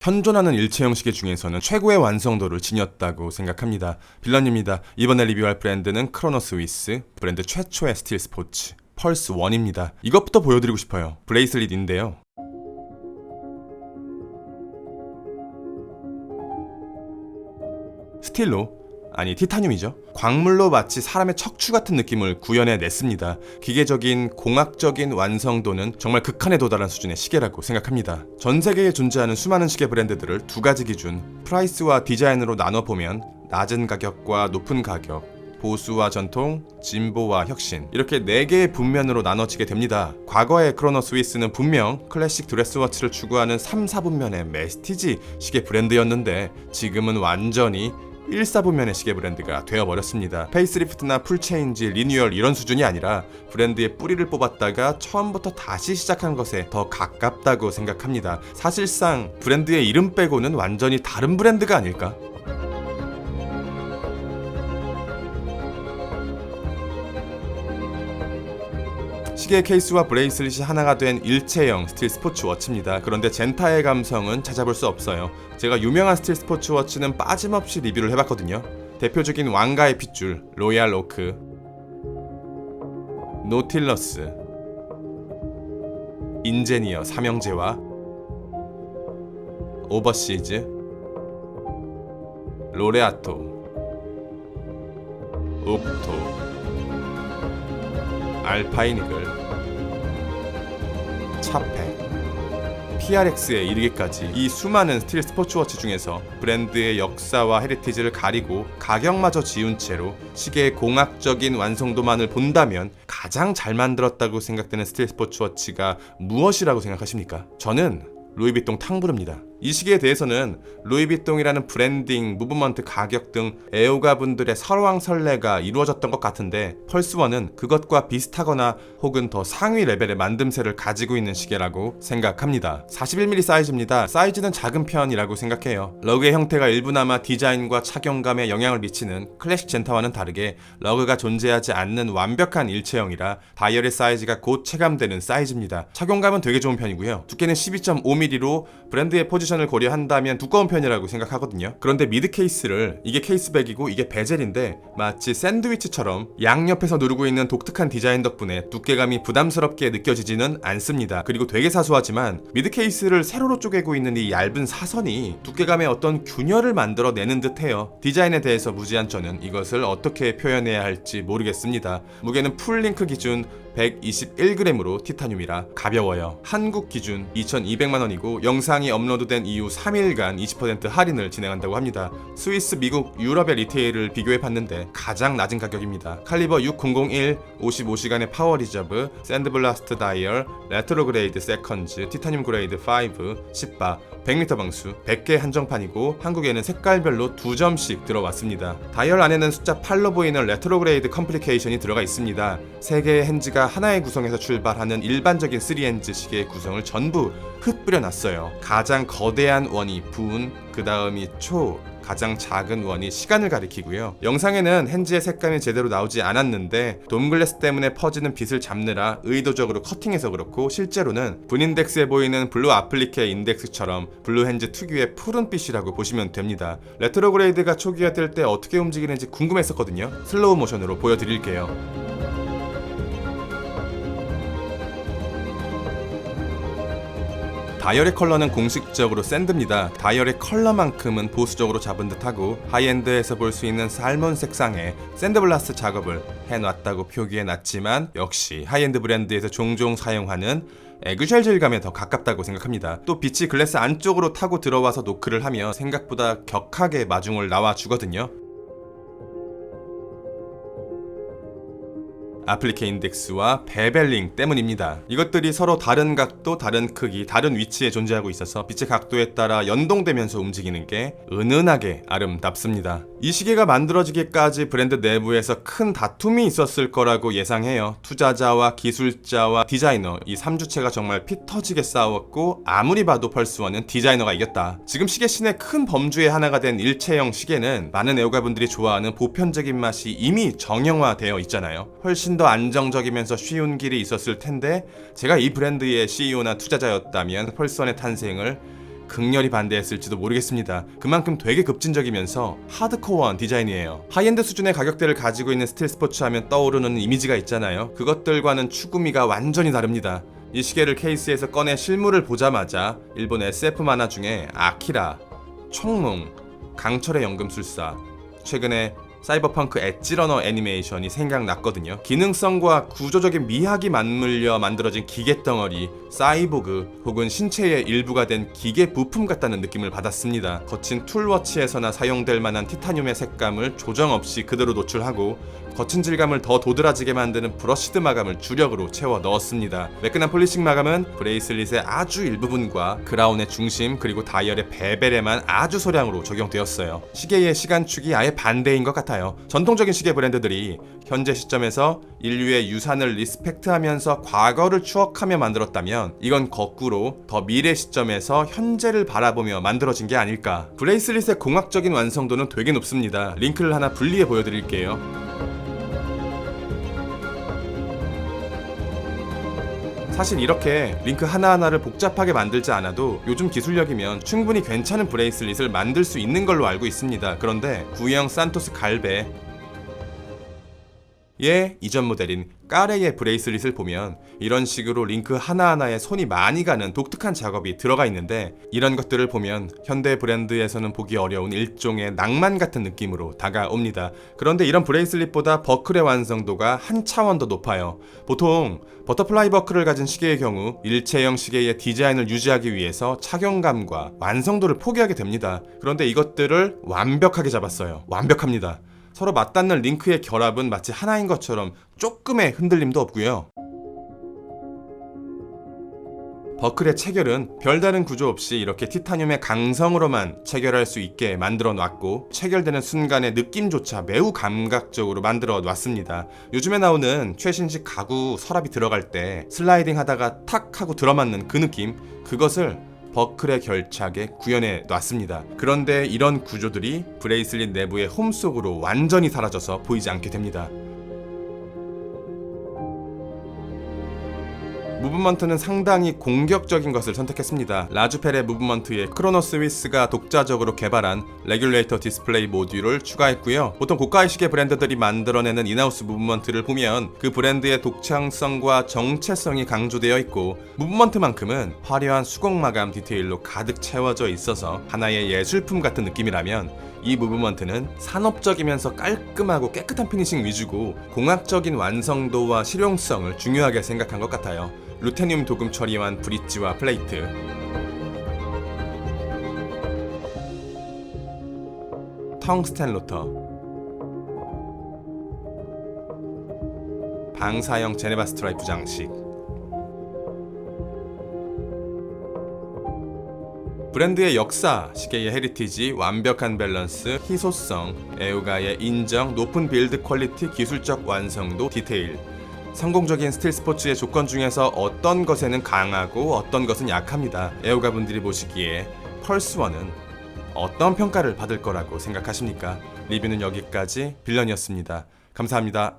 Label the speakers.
Speaker 1: 현존하는 일체형 시계 중에서는 최고의 완성도를 지녔다고 생각합니다. 빌런입니다. 이번에 리뷰할 브랜드는 크로노 스위스, 브랜드 최초의 스틸 스포츠 펄스 1입니다. 이것부터 보여드리고 싶어요. 브레이슬릿인데요. 스틸로, 아니 티타늄이죠. 광물로 마치 사람의 척추 같은 느낌을 구현해냈습니다. 기계적인 공학적인 완성도는 정말 극한에 도달한 수준의 시계라고 생각합니다. 전 세계에 존재하는 수많은 시계 브랜드들을 두 가지 기준, 프라이스와 디자인으로 나눠보면 낮은 가격과 높은 가격, 보수와 전통, 진보와 혁신, 이렇게 4개의 분면으로 나눠지게 됩니다. 과거의 크로노 스위스는 분명 클래식 드레스워치를 추구하는 3, 4분면의 메스티지 시계 브랜드였는데 지금은 완전히 1, 4분면의 시계 브랜드가 되어버렸습니다. 페이스리프트나 풀체인지, 리뉴얼 이런 수준이 아니라 브랜드의 뿌리를 뽑았다가 처음부터 다시 시작한 것에 더 가깝다고 생각합니다. 사실상 브랜드의 이름 빼고는 완전히 다른 브랜드가 아닐까? 시계 케이스와 브레이슬릿이 하나가 된 일체형 스틸 스포츠 워치입니다. 그런데 젠타의 감성은 찾아볼 수 없어요. 제가 유명한 스틸 스포츠 워치는 빠짐없이 리뷰를 해봤거든요. 대표적인 왕가의 핏줄, 로얄 오크, 노틸러스, 인제니어 삼형제와 오버시즈, 로레아토, 옥토, 알파인이글, 차팩, PRX에 이르기까지 이 수많은 스틸 스포츠워치 중에서 브랜드의 역사와 헤리티지를 가리고 가격마저 지운 채로 시계의 공학적인 완성도만을 본다면 가장 잘 만들었다고 생각되는 스틸 스포츠워치가 무엇이라고 생각하십니까? 저는 루이비통 탕브르입니다. 이 시계에 대해서는 루이비통이라는 브랜딩, 무브먼트, 가격 등 애호가분들의 설왕설래가 이루어졌던 것 같은데 펄스1은 그것과 비슷하거나 혹은 더 상위 레벨의 만듦새를 가지고 있는 시계라고 생각합니다. 41mm 사이즈입니다. 사이즈는 작은 편이라고 생각해요. 러그의 형태가 일부나마 디자인과 착용감에 영향을 미치는 클래식 젠타와는 다르게 러그가 존재하지 않는 완벽한 일체형이라 다이얼의 사이즈가 곧 체감되는 사이즈입니다. 착용감은 되게 좋은 편이고요. 두께는 12.5mm로 브랜드의 포지션을 고려한다면 두꺼운 편이라고 생각하거든요. 그런데 미드 케이스를, 이게 케이스백이고 이게 베젤인데 마치 샌드위치처럼 양옆에서 누르고 있는 독특한 디자인 덕분에 두께감이 부담스럽게 느껴지지는 않습니다. 그리고 되게 사소하지만 미드 케이스를 세로로 쪼개고 있는 이 얇은 사선이 두께감에 어떤 균열을 만들어내는 듯해요. 디자인에 대해서 무지한 저는 이것을 어떻게 표현해야 할지 모르겠습니다. 무게는 풀링크 기준 121g으로 티타늄이라 가벼워요. 한국 기준 2,200만원이고 영상이 업로드된 이후 3일간 20% 할인을 진행한다고 합니다. 스위스, 미국, 유럽의 리테일을 비교해봤는데 가장 낮은 가격입니다. 칼리버 6001, 55시간의 파워 리저브, 샌드블라스트 다이얼, 레트로그레이드 세컨즈, 티타늄 그레이드 5, 10바, 100m 방수, 100개 한정판이고 한국에는 색깔별로 2점씩 들어왔습니다. 다이얼 안에는 숫자 8로 보이는 레트로그레이드 컴플리케이션이 들어가 있습니다. 3개의 핸즈가 하나의 구성에서 출발하는 일반적인 3핸즈 시계의 구성을 전부 흩뿌려놨어요. 가장 거대한 원이 분, 그 다음이 초, 가장 작은 원이 시간을 가리키고요. 영상에는 핸즈의 색감이 제대로 나오지 않았는데 돔글래스 때문에 퍼지는 빛을 잡느라 의도적으로 커팅해서 그렇고 실제로는 분인덱스에 보이는 블루 아플리케 인덱스처럼 블루 핸즈 특유의 푸른빛이라고 보시면 됩니다. 레트로그레이드가 초기화 될 때 어떻게 움직이는지 궁금했었거든요. 슬로우 모션으로 보여드릴게요. 다이얼의 컬러는 공식적으로 샌드입니다. 다이얼의 컬러만큼은 보수적으로 잡은 듯하고 하이엔드에서 볼 수 있는 살몬 색상의 샌드블라스트 작업을 해놨다고 표기해놨지만 역시 하이엔드 브랜드에서 종종 사용하는 에그쉘 질감에 더 가깝다고 생각합니다. 또 빛이 글래스 안쪽으로 타고 들어와서 노크를 하면 생각보다 격하게 마중을 나와주거든요. 아플리케 인덱스와 베벨링 때문입니다. 이것들이 서로 다른 각도, 다른 크기, 다른 위치에 존재하고 있어서 빛의 각도에 따라 연동되면서 움직이는 게 은은하게 아름답습니다. 이 시계가 만들어지기까지 브랜드 내부에서 큰 다툼이 있었을 거라고 예상해요. 투자자와 기술자와 디자이너, 이 3주체가 정말 피 터지게 싸웠고 아무리 봐도 펄스1은 디자이너가 이겼다. 지금 시계 씬의 큰 범주의 하나가 된 일체형 시계는 많은 애호가분들이 좋아하는 보편적인 맛이 이미 정형화되어 있잖아요. 훨씬 더 안정적이면서 쉬운 길이 있었을 텐데 제가 이 브랜드의 CEO나 투자자였다면 펄스1의 탄생을 극렬히 반대했을지도 모르겠습니다. 그만큼 되게 급진적이면서 하드코어한 디자인이에요. 하이엔드 수준의 가격대를 가지고 있는 스틸 스포츠 하면 떠오르는 이미지가 있잖아요. 그것들과는 추구미가 완전히 다릅니다. 이 시계를 케이스에서 꺼내 실물을 보자마자 일본 SF 만화 중에 아키라, 총몽, 강철의 연금술사, 최근에 사이버펑크 엣지러너 애니메이션이 생각났거든요. 기능성과 구조적인 미학이 맞물려 만들어진 기계덩어리, 사이보그 혹은 신체의 일부가 된 기계 부품 같다는 느낌을 받았습니다. 거친 툴워치에서나 사용될 만한 티타늄의 색감을 조정 없이 그대로 노출하고 거친 질감을 더 도드라지게 만드는 브러쉬드 마감을 주력으로 채워 넣었습니다. 매끈한 폴리싱 마감은 브레이슬릿의 아주 일부분과 크라운의 중심 그리고 다이얼의 베벨에만 아주 소량으로 적용되었어요. 시계의 시간축이 아예 반대인 것 같아요. 전통적인 시계 브랜드들이 현재 시점에서 인류의 유산을 리스펙트하면서 과거를 추억하며 만들었다면 이건 거꾸로 더 미래 시점에서 현재를 바라보며 만들어진 게 아닐까. 브레이슬릿의 공학적인 완성도는 되게 높습니다. 링크를 하나 분리해 보여드릴게요. 사실 이렇게 링크 하나하나를 복잡하게 만들지 않아도 요즘 기술력이면 충분히 괜찮은 브레이슬릿을 만들 수 있는 걸로 알고 있습니다. 그런데 구형 산토스 갈베 이전 모델인 까레의 브레이슬릿을 보면 이런 식으로 링크 하나하나에 손이 많이 가는 독특한 작업이 들어가 있는데 이런 것들을 보면 현대 브랜드에서는 보기 어려운 일종의 낭만 같은 느낌으로 다가옵니다. 그런데 이런 브레이슬릿보다 버클의 완성도가 한 차원 더 높아요. 보통 버터플라이 버클을 가진 시계의 경우 일체형 시계의 디자인을 유지하기 위해서 착용감과 완성도를 포기하게 됩니다. 그런데 이것들을 완벽하게 잡았어요. 완벽합니다. 서로 맞닿는 링크의 결합은 마치 하나인 것처럼 조금의 흔들림도 없고요. 버클의 체결은 별다른 구조 없이 이렇게 티타늄의 강성으로만 체결할 수 있게 만들어 놨고 체결되는 순간의 느낌조차 매우 감각적으로 만들어 놨습니다. 요즘에 나오는 최신식 가구 서랍이 들어갈 때 슬라이딩 하다가 탁 하고 들어맞는 그 느낌, 그것을 버클의 결착에 구현해 놨습니다. 그런데 이런 구조들이 브레이슬릿 내부의 홈 속으로 완전히 사라져서 보이지 않게 됩니다. 무브먼트는 상당히 공격적인 것을 선택했습니다. 라주펠의 무브먼트에 크로노스 위스가 독자적으로 개발한 레귤레이터 디스플레이 모듈을 추가했고요. 보통 고가의 시계 브랜드들이 만들어내는 인하우스 무브먼트를 보면 그 브랜드의 독창성과 정체성이 강조되어 있고 무브먼트만큼은 화려한 수공 마감 디테일로 가득 채워져 있어서 하나의 예술품 같은 느낌이라면 이 무브먼트는 산업적이면서 깔끔하고 깨끗한 피니싱 위주고 공학적인 완성도와 실용성을 중요하게 생각한 것 같아요. 루테늄 도금 처리한 브릿지와 플레이트, 텅스텐 로터, 방사형 제네바 스트라이프 장식, 브랜드의 역사, 시계의 헤리티지, 완벽한 밸런스, 희소성, 에우가의 인정, 높은 빌드 퀄리티, 기술적 완성도, 디테일. 성공적인 스틸 스포츠의 조건 중에서 어떤 것에는 강하고 어떤 것은 약합니다. 에우가 분들이 보시기에 펄스1은 어떤 평가를 받을 거라고 생각하십니까? 리뷰는 여기까지. 빌런이었습니다. 감사합니다.